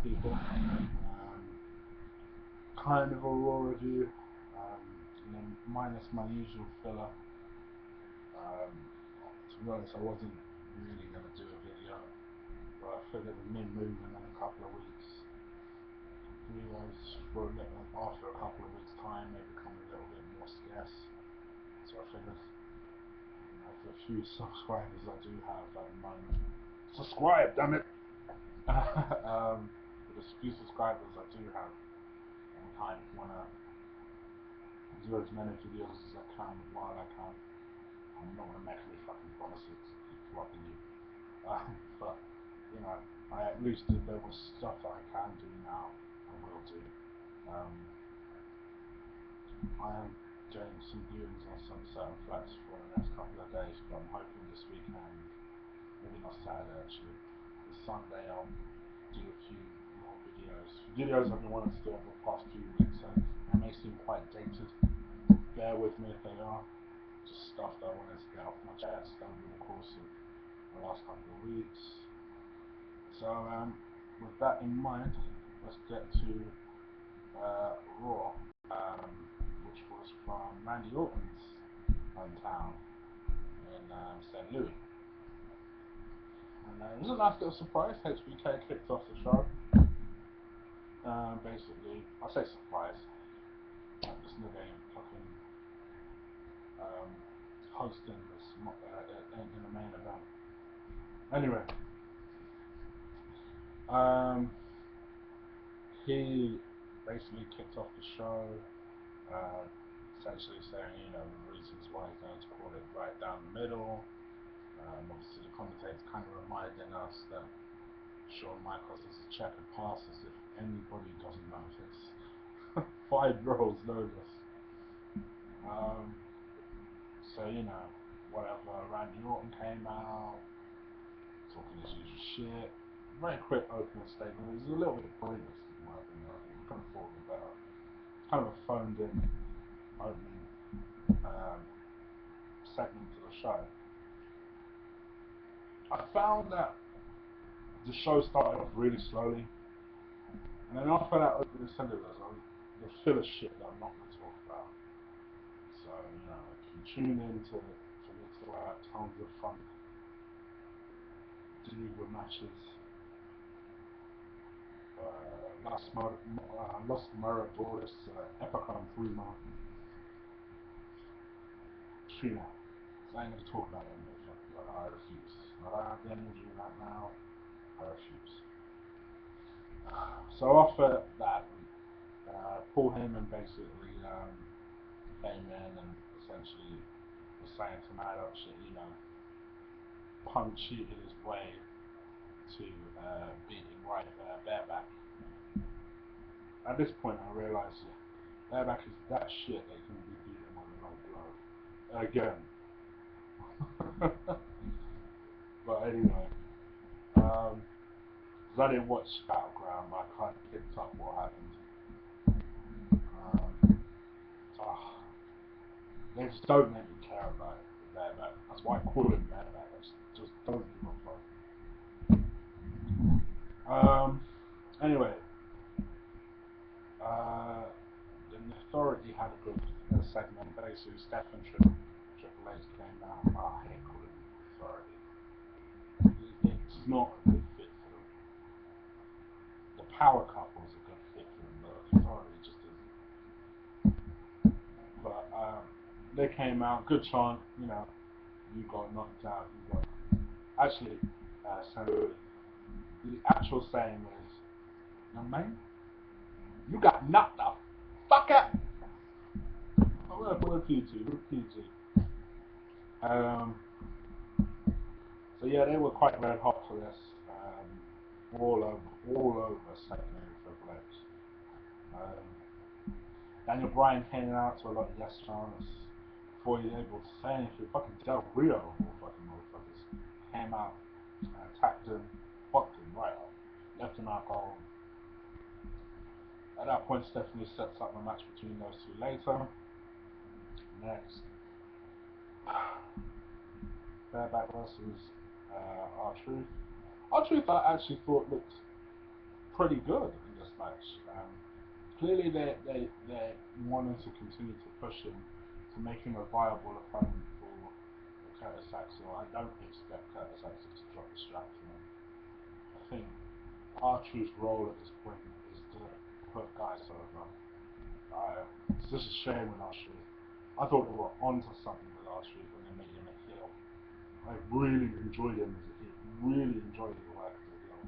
people. Kind of a raw review, and then minus my usual filler. To be honest, I wasn't really going to do a video, but I figured with me moving in a couple of weeks, videos for after a couple of weeks' time may become a little bit more scarce. So I figured, for the few subscribers I do have at the moment, subscribe, damn it! For the few subscribers I do have, I kind of want to do as many videos as I can while I can. I'm not going to make any fucking promises to keep flogging you. But, at least if there was stuff that I can do now, I will do. I am doing some viewings on some certain flats for the next couple of days, but I'm hoping this weekend, maybe not Saturday actually, this Sunday I'll do a few more videos. Videos I've been wanting to do over the past few weeks, and they may seem quite dated. Bear with me if they are. Just stuff that I wanted to get off my chest over the course of the last couple of weeks. So with that in mind, let's get to Raw, which was from Randy Orton's hometown in St. Louis. And it was a nice little surprise. HBK kicked off the show. Basically, I say surprise. This nigga ain't fucking hosting this in the main event. Anyway, he basically kicked off the show, essentially saying, the reasons why he's going to call it right down the middle. Obviously, the commentator's kind of reminding us that Shawn Michaels is a checkered past, as if anybody doesn't know this. 5-year-olds know this. So, whatever. Randy Orton came out, talking his usual shit. Very quick opening statement. It was a little bit pointless, in my opinion. I think could have thought of it better. Kind of a phoned in opening segment to the show. I found that the show started off really slowly, and then after that opening segment, the filler shit that I'm not going to talk about. So, if you tune in to me talk about tons of fun Diva matches, Los Maradores, Epicon Prima, Trina. So I ain't going to talk about them, but I refuse. I don't have the energy right now. I refuse. So after that, Paul Heyman basically came in and essentially was saying some mad up shit, Punk cheated his way to beating Bareback. At this point I realised Bareback is that shit that he can be beaten on a low blow. Again. But anyway, because I didn't watch Battleground, but I kind of picked up what happened. They just don't make me care about it. Bareback. That's why I call him Bareback. I just don't give a fuck. Anyway, the Authority had a good segment. Basically, Steph and Triple H came down. I hate calling them Authority. It's not a good fit for them. The Power Couple is a good fit for them, but Authority just isn't. But they came out, good chant. You got knocked out. Actually, so the actual saying was, man, you got knocked out. Fuck it. I'm gonna put a PG. So yeah, they were quite red hot for this. All over Stephanie and Triple H. Daniel Bryan came out to a lot of yes chants before he was able to say anything. Fucking Del Rio, fucking motherfuckers, came out, attacked him, fucked him right up, left him out cold. At that point, Stephanie sets up a match between those two later. Next, Bareback versus R-Truth. R-Truth I actually thought looked pretty good in this match. Clearly, they wanted to continue to push him to make him a viable opponent for Curtis Axel. I don't expect Curtis Axel to drop the strap to him. I think R-Truth's role at this point is to put guys over. It's just a shame with R-Truth. I thought they were onto something with R-Truth when they made him a heel. I really enjoyed him as a heel. Really enjoyed his work as a heel.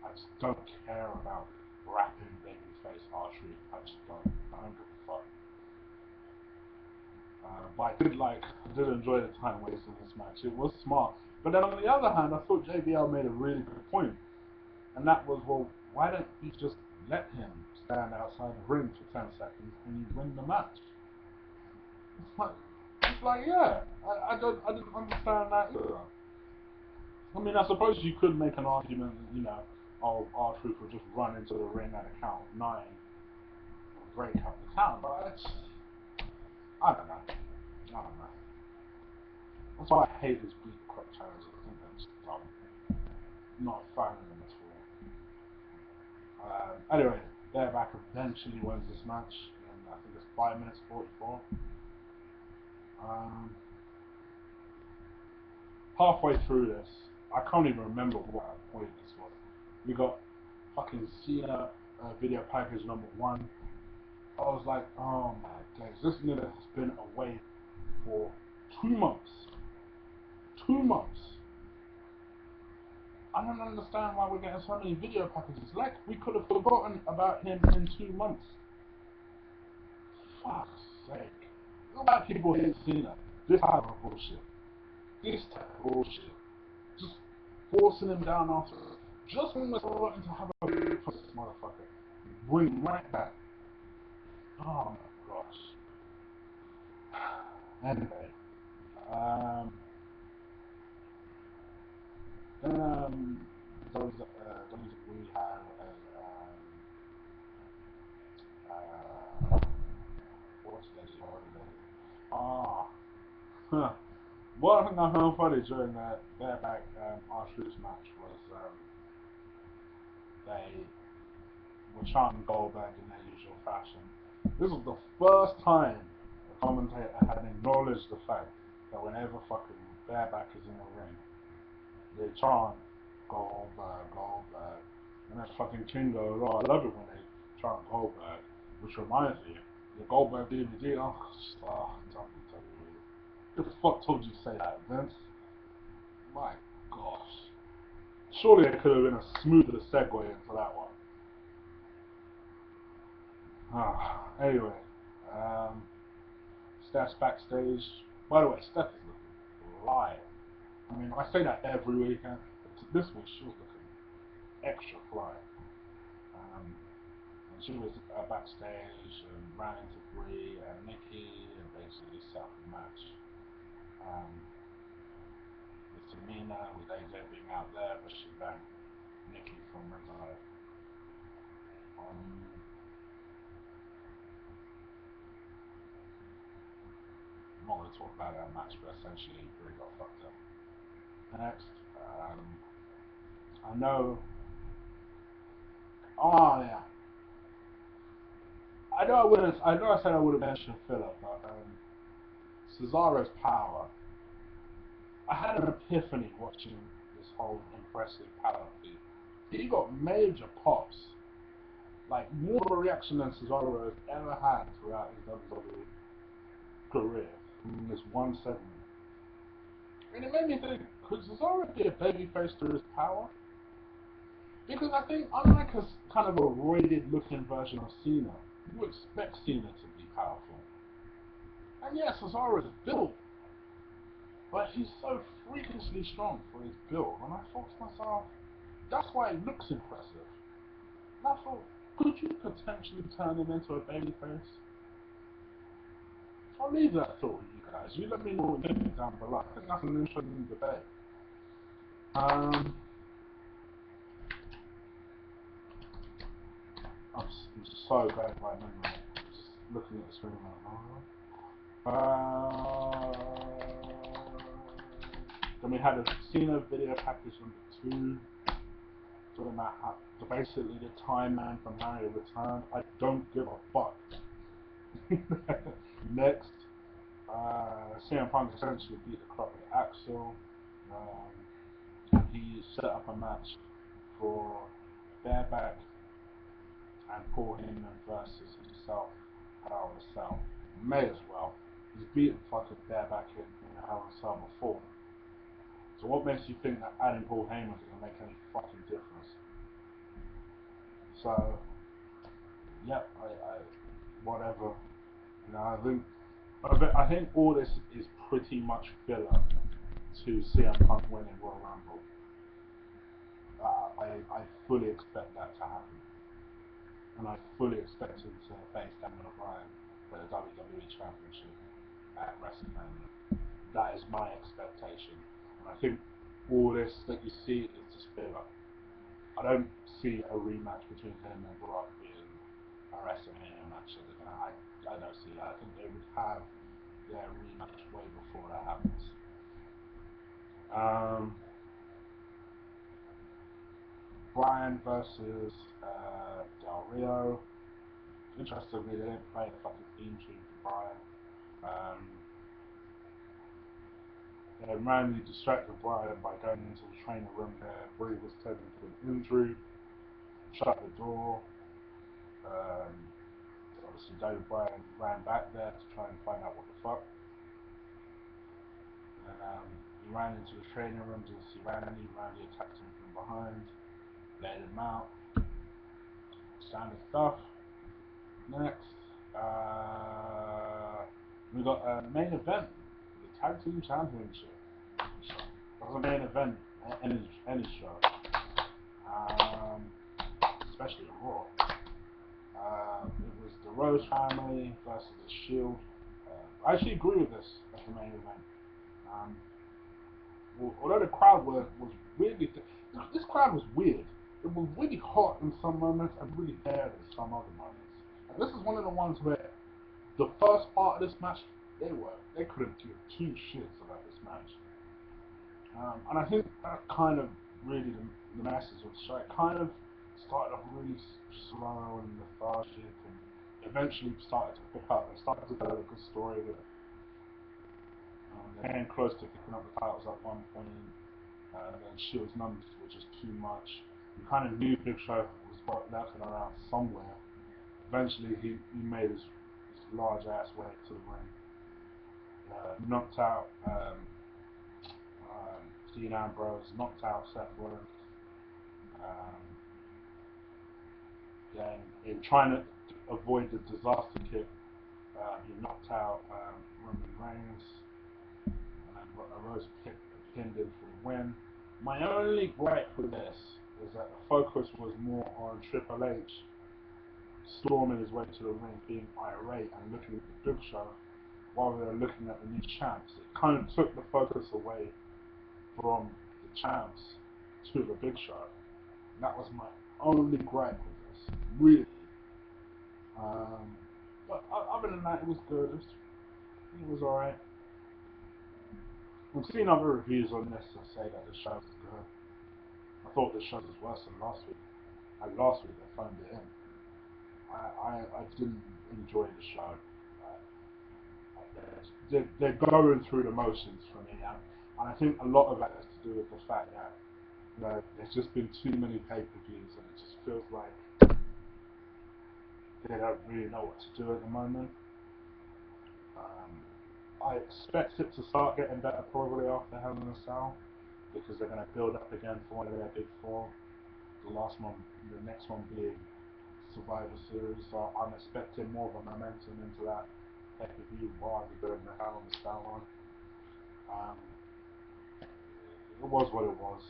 I just don't care about rapping babyface R-Truth. I just don't. I don't give a fuck. But I did enjoy the time wasting this match. It was smart. But then on the other hand, I thought JBL made a really good point. And that was, well, why don't you just let him stand outside the ring for 10 seconds and you win the match? It's like yeah, I didn't understand that either. I mean, I suppose you could make an argument that, you know, oh, R-Truth would just run into the ring at a count of 9 and break up the count, but it's, I don't know. That's why I hate these beat crop challenges. I think they're just dumb. Not a fan of them at all. Anyway, Bareback eventually wins this match in, I think it's 5 minutes 44. Halfway through this, I can't even remember what point this was. We got fucking Cena video package number 1. I was like, oh my days, this nigga has been away for 2 months. 2 months. I don't understand why we're getting so many video packages. Like, we could have forgotten about him in 2 months. Fuck's sake. Look at people hate Cena. This type of bullshit. This type of bullshit. Just forcing him down after. Just when we're starting to have a big for this motherfucker. Bring him right back. Oh my gosh. Anyway. Then WWE had what's that? Huh. One thing I found funny during that Bareback R-Truth match was they were chanting Goldberg in their usual fashion. This was the first time a commentator had acknowledged the fact that whenever fucking Bareback is in the ring, they chant Goldberg, Goldberg. And then fucking King goes, oh, I love it when they chant Goldberg, which reminds me, the Goldberg DVD, who the fuck told you to say that, Vince? My gosh. Surely it could have been a smoother segue into that one. Anyway, Steph's backstage. By the way, Steph is looking fly. I mean, I say that every weekend, but this week she was looking extra fly. And she was backstage and ran into Brie and Nikki and basically set up a match. With Tamina, with AJ being out there, but she banged Nikki from ringside. I'm not going to talk about that match, but essentially Brie got fucked up. Next, I know. Oh yeah. I know I said I would have mentioned filler, but Cesaro's power. I had an epiphany watching this whole impressive power feat. He got major pops, like more of a reaction than Cesaro has ever had throughout his WWE career in this one segment. And it made me think, could Cesaro be a babyface through his power? Because I think, unlike a kind of a roided looking version of Cena, you expect Cena to be powerful. And yes, Cesaro is built, but he's so freakishly strong for his build. And I thought to myself, that's why it looks impressive. And I thought, could you potentially turn him into a babyface? I'll leave that thought with you guys. You let me know what you think down below. I think that's an interesting debate. I'm so bad at my memory. Just looking at the screen right now. Then we had a Cena video package number 2. for the match. So basically, the Time Man from Harry returned. I don't give a fuck. Next, CM Punk essentially beat the crap with Axel. He set up a match for Bareback and Paul Heyman versus himself, Hell in a Cell. May as well. He's beaten fucking Bareback in Hell in a Cell before. So what makes you think that adding Paul Heyman is going to make any fucking difference? So, yep, whatever. You know, I think all this is pretty much filler to CM Punk winning Royal Rumble. I fully expect that to happen. And I fully expect him to face Daniel Bryan for the WWE Championship at WrestleMania. That is my expectation. And I think all this that you see is just filler. I don't see a rematch between him and Brock being a WrestleMania match. I don't see that. I think they would have their rematch way before that happens. Bryan versus Del Rio. Interestingly, they didn't play a fucking theme tune for Bryan. They randomly distracted Bryan by going into the training room where he was tending to an injury, shut the door. Obviously, David Bryan ran back there to try and find out what the fuck. And he ran into the training room, didn't see Randy. Randy attacked him from behind, laid him out. Standard stuff. Next, we got a main event, the Tag Team Championship. That was a main event, any show, especially a Raw. It was the Rhodes family versus the Shield. I actually agree with this as the main event. Although the crowd was weirdly, this crowd was weird. It was really hot in some moments and really dead in some other moments. And this is one of the ones where the first part of this match, they couldn't give two shits about this match. And I think that kind of really the message of the show. It kind of started off really slow and lethargic, and eventually started to pick up. They started to tell a good story with it. They came close to picking up the titles at one point. Then Shield's numbers were just too much. You kind of knew Big Show was lurking around somewhere. Eventually, he made his large ass way to the ring. Knocked out Dean Ambrose, knocked out Seth Rollins. Then, in trying to avoid the disaster kick, he knocked out Roman Reigns. And Rose pinned him for the win. My only gripe with this is that the focus was more on Triple H storming his way to the ring, being irate and looking at the Big Show while they were looking at the new champs. It kind of took the focus away from the champs to the Big Show. And that was my only gripe with this, really. But other than that, it was good. It was alright. I've seen other reviews on this that say that the show was good. I thought the show was worse than last week. And last week they phoned it in. I didn't enjoy the show. They're going through the motions for me, and I think a lot of that has to do with the fact that there's just been too many pay-per-views, and it just feels like they don't really know what to do at the moment. I expect it to start getting better probably after Hell in a Cell, because they're going to build up again for one of their big four. The next one being Survivor Series, so I'm expecting more of a momentum into that pay-per-view rather than the Hell in a Cell one. It was what it was.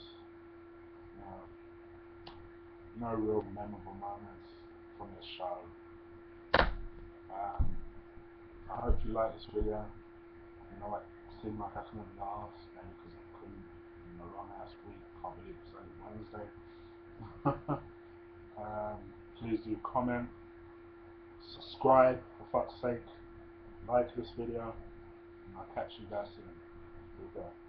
No real memorable moments from this show. I hope you like this video. It seemed like I couldn't laugh, maybe because I couldn't in a long ass week. Can't believe it's only Wednesday. Please do comment, subscribe for fuck's sake, like this video, and I'll catch you guys soon. Goodbye.